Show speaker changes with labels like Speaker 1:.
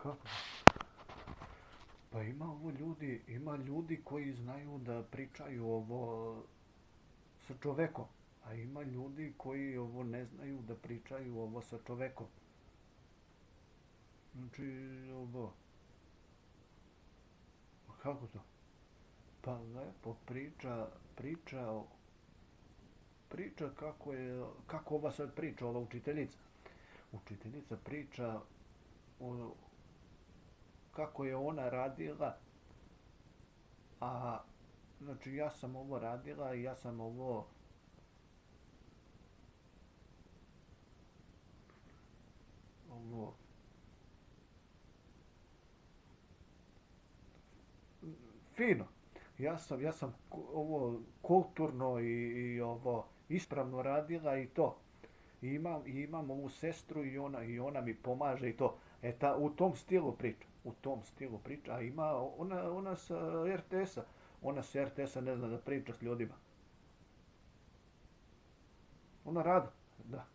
Speaker 1: Kako? Pa ima ljudi koji znaju da pričaju ovo sa čovekom, a ima ljudi koji ovo ne znaju da pričaju ovo sa čovekom. Znači, ovo, kako to? Pa lepo priča kako ova sad priča, ova učiteljica. Učiteljica priča o kako je ona radila, a znači ja sam ovo radila i ja sam ovo fino. Ja sam ovo kulturno i ovo ispravno radila i to. I imam ovu sestru i ona mi pomaže i to. U tom stilu priča. U tom stilu priča. A ona sa RTS-a. Ona sa RTS-a ne zna da priča s ljudima. Ona rada, da.